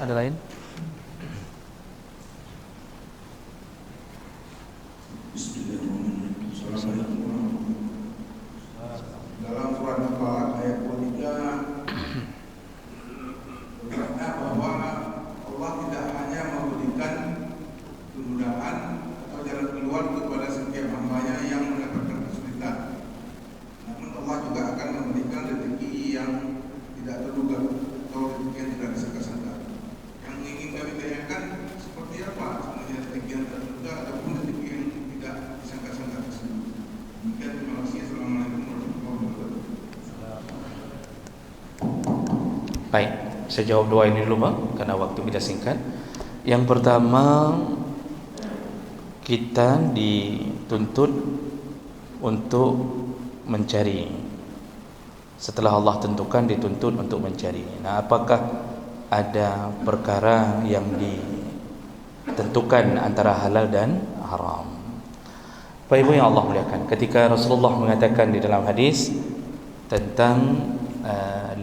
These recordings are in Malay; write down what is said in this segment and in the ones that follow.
Ada lain? Dalam surat Al-Baqarah ayat 23 berkata bahwa Allah tidak hanya memberikan kemudahan atau jalan keluar kepada setiap hamba-Nya yang mendapatkan kesulitan, namun Allah juga akan memberikan rezeki yang tidak terduga atau rezeki yang tidak disangka-sangka. Yang ingin kami tanyakan seperti apa sebenarnya rezeki yang terduga ataupun rezeki yang tidak disangka-sangka tersebut. Demikian, terima kasih. Assalamualaikum warahmatullahi wabarakatuh. Baik, saya jawab dua ini dulu Bang, karena waktu kita singkat. Yang pertama, kita dituntut untuk mencari. Setelah Allah tentukan, dituntut untuk mencari. Nah, apakah ada perkara yang ditentukan antara halal dan haram? Bapak Ibu yang Allah muliakan, ketika Rasulullah mengatakan di dalam hadis tentang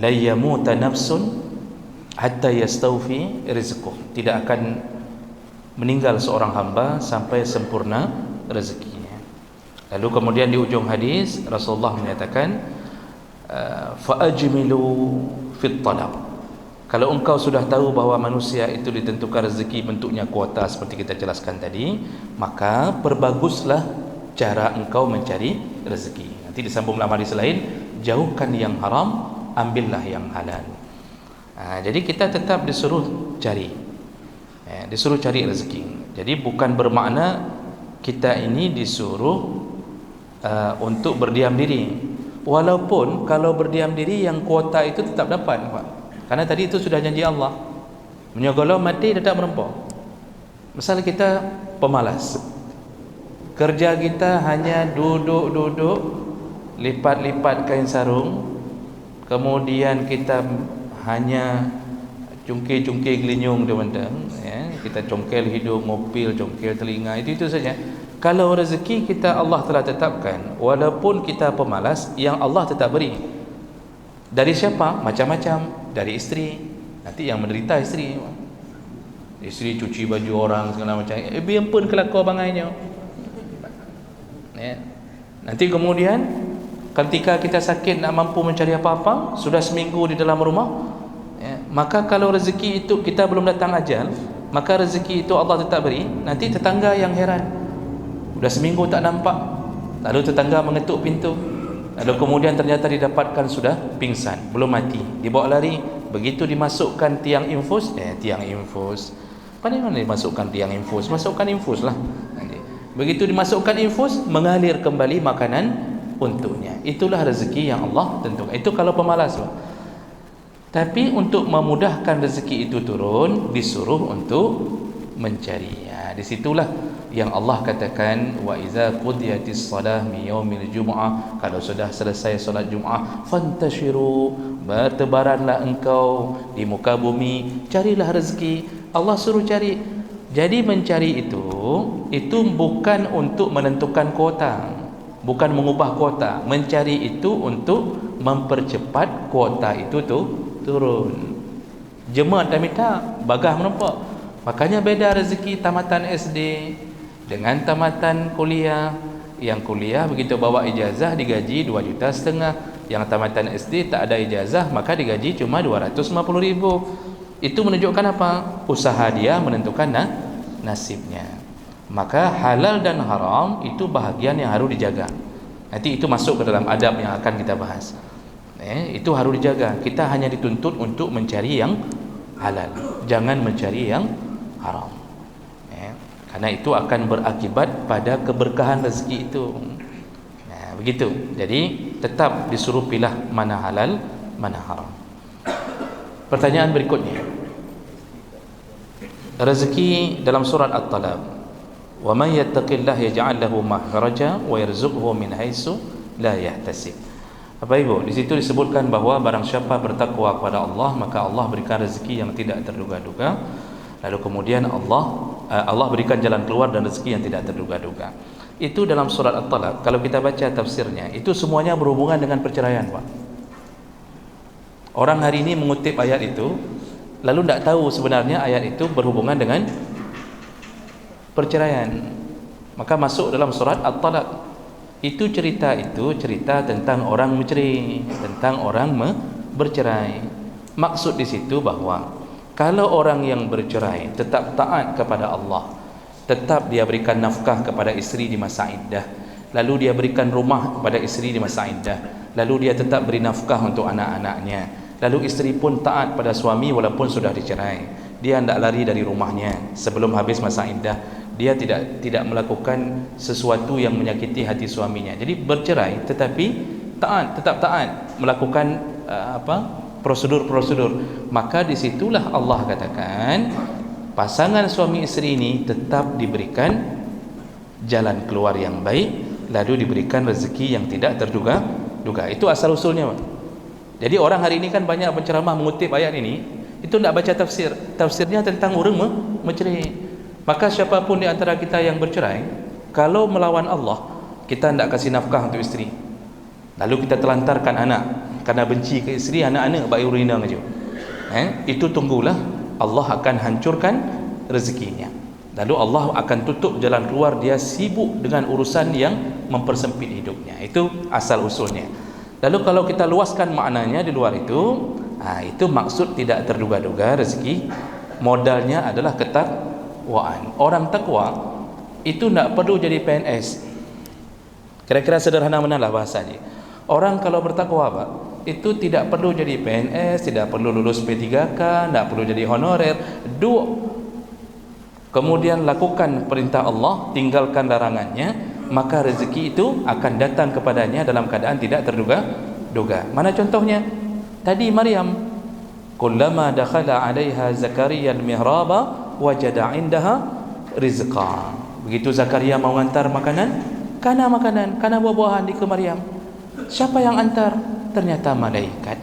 la yamuta nafsun hatta yastawfi rizquh, tidak akan meninggal seorang hamba sampai sempurna rezekinya. Lalu kemudian di ujung hadis Rasulullah menyatakan fa ajmilu fit talab. Kalau engkau sudah tahu bahwa manusia itu ditentukan rezeki bentuknya kuota seperti kita jelaskan tadi, maka perbaguslah cara engkau mencari rezeki. Nanti disambung dalam hadis lain, jauhkan yang haram, ambillah yang halal. Jadi kita tetap disuruh cari, disuruh cari rezeki. Jadi bukan bermakna kita ini disuruh untuk berdiam diri. Walaupun kalau berdiam diri yang kuota itu tetap dapat, Pak. Karena tadi itu sudah janji Allah. Menyogolo mati tetap merempok. Misal kita pemalas, kerja kita hanya duduk-duduk, lipat-lipat kain sarung, kemudian kita hanya cungkil-cungkil gelinyung teman-teman, ya, kita congkel hidung, ngopil, congkel telinga, itu saja. Kalau rezeki kita Allah telah tetapkan, walaupun kita pemalas, yang Allah tetap beri. Dari siapa? Macam-macam. Dari isteri. Nanti yang menderita isteri. Isteri cuci baju orang segala macam. Biar pun kelakar bangainya. Ya. Nanti kemudian ketika kita sakit nak mampu mencari apa-apa, sudah seminggu di dalam rumah, ya, maka kalau rezeki itu kita belum datang ajal, maka rezeki itu Allah tetap beri. Nanti tetangga yang heran, sudah seminggu tak nampak, lalu tetangga mengetuk pintu, lalu kemudian ternyata didapatkan sudah pingsan, belum mati, dibawa lari. Begitu dimasukkan tiang infus, tiang infus, pada mana dimasukkan tiang infus? Masukkan infus lah. Begitu dimasukkan infus, mengalir kembali makanan untuknya. Itulah rezeki yang Allah tentukan. Itu kalau pemalas. Tapi untuk memudahkan rezeki itu turun, disuruh untuk mencari. Disitulah yang Allah katakan, wa iza qudiyatis shalah min yaumil jumu'ah, kalau sudah selesai solat Jumaat, fantashiru, bertebaranlah engkau di muka bumi, carilah rezeki. Allah suruh cari. Jadi mencari itu bukan untuk menentukan kuota, bukan mengubah kuota. Mencari itu untuk mempercepat kuota itu turun. Jemaat dah minta, bagah menampak. Makanya beda rezeki tamatan SD dengan tamatan kuliah. Yang kuliah begitu bawa ijazah digaji 2,5 juta. Yang tamatan SD tak ada ijazah maka digaji cuma 250,000. Itu menunjukkan apa? Usaha dia menentukan nasibnya. Maka halal dan haram itu bahagian yang harus dijaga. Nanti itu masuk ke dalam adab yang akan kita bahas. Itu harus dijaga. Kita hanya dituntut untuk mencari yang halal, jangan mencari yang haram. Karena itu akan berakibat pada keberkahan rezeki itu. Begitu. Jadi tetap disuruh pilih mana halal, mana haram. Pertanyaan berikutnya. Rezeki dalam surat At-Talaq. Wa may yattaqillaha yaj'al lahu makhraja wa yarzuqhu min haitsu la yahtasib. Bapak Ibu, di situ disebutkan bahawa barang siapa bertakwa kepada Allah, maka Allah berikan rezeki yang tidak terduga-duga. Lalu kemudian Allah berikan jalan keluar dan rezeki yang tidak terduga-duga. Itu dalam surat At-Talaq. Kalau kita baca tafsirnya, itu semuanya berhubungan dengan perceraian, Pak. Orang hari ini mengutip ayat itu, lalu tidak tahu sebenarnya ayat itu berhubungan dengan perceraian. Maka masuk dalam surat At-Talaq. Itu cerita tentang orang mencerai, tentang orang bercerai. Maksud di situ bahawa kalau orang yang bercerai tetap taat kepada Allah, tetap dia berikan nafkah kepada isteri di masa iddah, lalu dia berikan rumah kepada isteri di masa iddah, lalu dia tetap beri nafkah untuk anak-anaknya, lalu isteri pun taat pada suami walaupun sudah dicerai, dia tidak lari dari rumahnya sebelum habis masa iddah, dia tidak melakukan sesuatu yang menyakiti hati suaminya. Jadi bercerai tetapi tetap taat melakukan prosedur-prosedur. Maka disitulah Allah katakan pasangan suami isteri ini tetap diberikan jalan keluar yang baik, lalu diberikan rezeki yang tidak terduga-duga. Itu asal usulnya, Pak. Jadi orang hari ini kan banyak penceramah mengutip ayat ini, itu tidak baca tafsir. Tafsirnya tentang orang mencerai. Maka siapapun di antara kita yang bercerai, kalau melawan Allah, kita tidak kasih nafkah untuk isteri, lalu kita telantarkan anak karena benci ke isteri, anak-anak baik urina saja, itu tunggulah Allah akan hancurkan rezekinya. Lalu Allah akan tutup jalan keluar, dia sibuk dengan urusan yang mempersempit hidupnya. Itu asal usulnya. Lalu kalau kita luaskan maknanya di luar itu maksud tidak terduga-duga rezeki, modalnya adalah ketakwaan. Orang takwa itu tidak perlu jadi PNS. Kira-kira sederhana manalah bahasanya. Orang kalau bertakwa, Pak, itu tidak perlu jadi PNS, tidak perlu lulus P3K, tidak perlu jadi honorer. Kemudian lakukan perintah Allah, tinggalkan larangannya, maka rezeki itu akan datang kepadanya dalam keadaan tidak terduga-duga. Mana contohnya? Tadi Maryam, kullama dakhala 'alaiha Zakaria al-mihraba wajada 'indaha rizqa. Begitu Zakaria mau hantar makanan, kana buah-buahan di ke Maryam. Siapa yang hantar? Ternyata malaikat.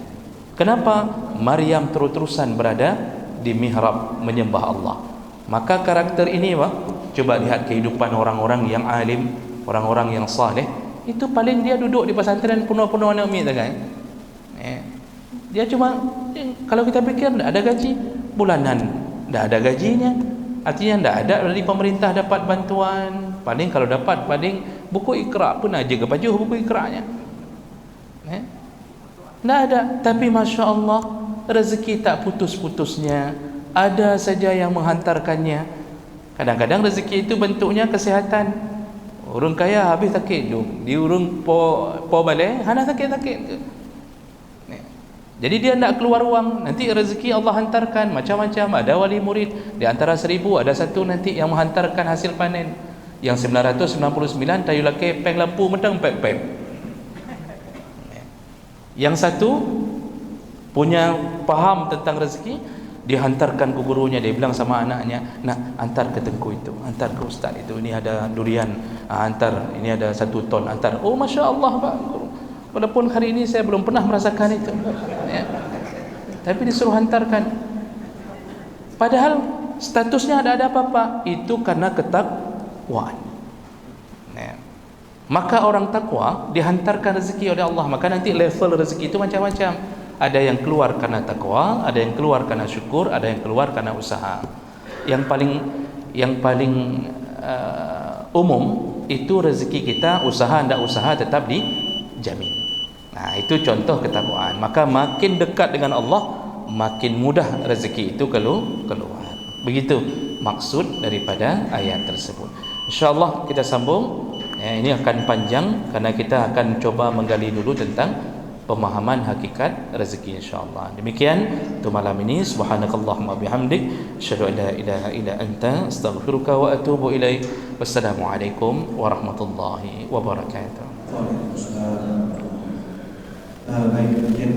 Kenapa? Maryam terus-terusan berada di mihrab menyembah Allah. Maka karakter ini, Pak, coba lihat kehidupan orang-orang yang alim, orang-orang yang saleh, itu paling dia duduk di pesantren penuh-penuh anak umi kan. Dia cuma, kalau kita pikir tidak ada gaji bulanan, tidak ada gajinya, artinya tidak ada dari pemerintah dapat bantuan. Paling kalau dapat paling buku Iqra pun aja ke baju buku Iqranya. Tidak ada. Tapi Masya Allah, rezeki tak putus-putusnya, ada saja yang menghantarkannya. Kadang-kadang rezeki itu bentuknya kesihatan. Orang kaya habis sakit di urung po balai hana sakit-sakit. Jadi dia tidak keluar uang, nanti rezeki Allah hantarkan macam-macam. Ada wali murid, di antara 1000 ada satu nanti yang menghantarkan hasil panen. Yang 999 tayu laki peng lampu medang pep-pep. Yang satu punya paham tentang rezeki, dihantarkan ke gurunya, dia bilang sama anaknya, nak hantar ke tengku itu, hantar ke ustaz itu, ini ada durian, hantar, ini ada 1 ton, hantar. Oh Masya Allah, Pak Guru, walaupun hari ini saya belum pernah merasakan itu, tapi disuruh hantarkan. Padahal statusnya ada apa-apa, itu karena ketakwaan. Maka orang takwa dihantarkan rezeki oleh Allah. Maka nanti level rezeki itu macam-macam. Ada yang keluar karena takwa, ada yang keluar karena syukur, ada yang keluar karena usaha. Yang paling umum itu rezeki kita, usaha tidak usaha tetap dijamin. Nah, itu contoh ketakwaan. Maka makin dekat dengan Allah, makin mudah rezeki itu keluar. Begitu maksud daripada ayat tersebut. InsyaAllah kita sambung. Ini akan panjang karena kita akan coba menggali dulu tentang pemahaman hakikat rezeki, insyaallah. Demikian untuk malam ini. Subhanakallahumma bihamdik, asyhadu an la ilaha illa anta, astaghfiruka wa atubu ilaik. Wassalamualaikum warahmatullahi wabarakatuh. Waalaikumsalam. Baik, demikian